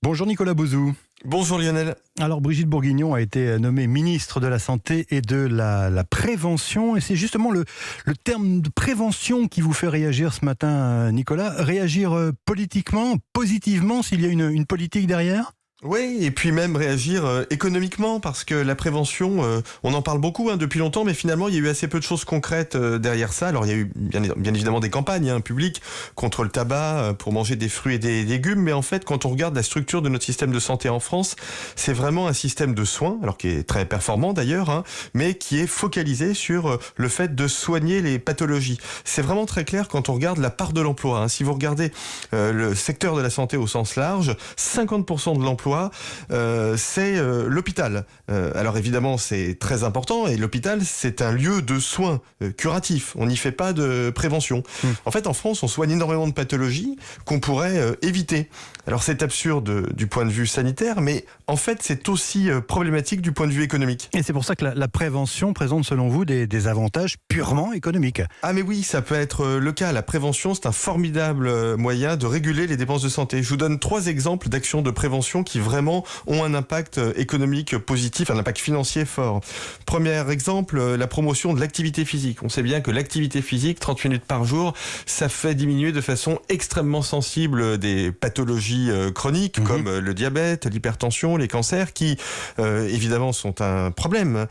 Bonjour Nicolas Bouzou. Bonjour Lionel. Alors Brigitte Bourguignon a été nommée ministre de la Santé et de la Prévention. Et c'est justement le terme de prévention qui vous fait réagir ce matin, Nicolas. Réagir politiquement, positivement, s'il y a une politique derrière ? Oui, et puis même réagir économiquement, parce que la prévention, on en parle beaucoup depuis longtemps, mais finalement il y a eu assez peu de choses concrètes derrière ça. Alors il y a eu bien évidemment des campagnes publiques contre le tabac, pour manger des fruits et des légumes, mais en fait quand on regarde la structure de notre système de santé en France, c'est vraiment un système de soins, alors qui est très performant d'ailleurs, mais qui est focalisé sur le fait de soigner les pathologies. C'est vraiment très clair quand on regarde la part de l'emploi. Si vous regardez le secteur de la santé au sens large, 50% de l'emploi c'est l'hôpital. Alors évidemment c'est très important, et l'hôpital c'est un lieu de soins curatifs, on n'y fait pas de prévention. En fait en France on soigne énormément de pathologies qu'on pourrait éviter. Alors c'est absurde du point de vue sanitaire, mais en fait c'est aussi problématique du point de vue économique. Et c'est pour ça que la prévention présente selon vous des avantages purement économiques. Ah mais oui, ça peut être le cas. La prévention c'est un formidable moyen de réguler les dépenses de santé. Je vous donne 3 exemples d'actions de prévention qui vraiment ont un impact économique positif, un impact financier fort. Premier exemple, la promotion de l'activité physique. On sait bien que l'activité physique, 30 minutes par jour, ça fait diminuer de façon extrêmement sensible des pathologies chroniques comme le diabète, l'hypertension, les cancers, qui évidemment sont un problème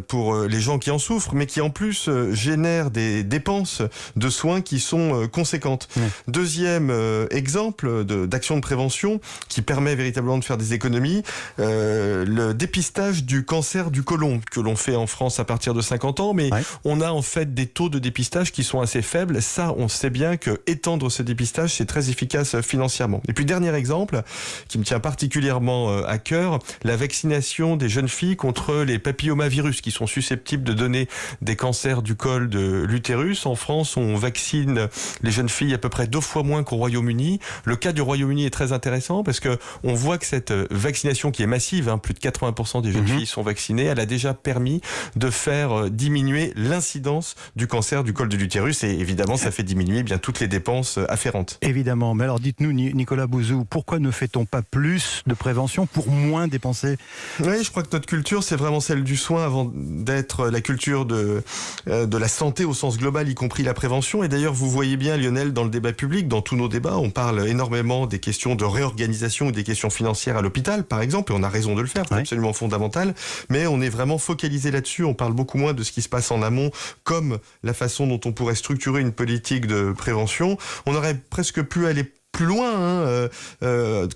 pour les gens qui en souffrent, mais qui en plus génèrent des dépenses de soins qui sont conséquentes. Deuxième exemple d'action de prévention qui permet véritablement de faire des économies, le dépistage du cancer du côlon que l'on fait en France à partir de 50 ans, mais on a en fait des taux de dépistage qui sont assez faibles. Ça, on sait bien que étendre ce dépistage, c'est très efficace financièrement. Et puis dernier exemple, qui me tient particulièrement à cœur, la vaccination des jeunes filles contre les papillomavirus qui sont susceptibles de donner des cancers du col de l'utérus. En France, on vaccine les jeunes filles à peu près 2 fois moins qu'au Royaume-Uni. Le cas du Royaume-Uni est très intéressant parce que on voit que cette vaccination qui est massive, plus de 80% des jeunes filles sont vaccinées, elle a déjà permis de faire diminuer l'incidence du cancer du col de l'utérus, et évidemment ça fait diminuer bien toutes les dépenses afférentes. Évidemment, mais alors dites-nous Nicolas Bouzou, pourquoi ne fait-on pas plus de prévention pour moins dépenser ? Oui, je crois que notre culture c'est vraiment celle du soin avant d'être la culture de la santé au sens global, y compris la prévention. Et d'ailleurs vous voyez bien Lionel, dans le débat public, dans tous nos débats, on parle énormément des questions de réorganisation ou des questions financières à l'hôpital par exemple, et on a raison de le faire, c'est absolument fondamental, mais on est vraiment focalisé là-dessus. On parle beaucoup moins de ce qui se passe en amont, comme la façon dont on pourrait structurer une politique de prévention. On aurait presque pu aller plus loin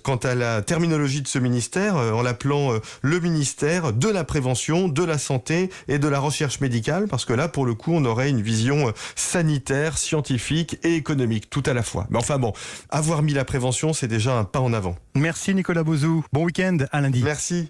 quant à la terminologie de ce ministère, en l'appelant le ministère de la prévention, de la santé et de la recherche médicale, parce que là, pour le coup, on aurait une vision sanitaire, scientifique et économique, tout à la fois. Mais enfin bon, avoir mis la prévention, c'est déjà un pas en avant. Merci Nicolas Bouzou, bon week-end, à lundi. Merci.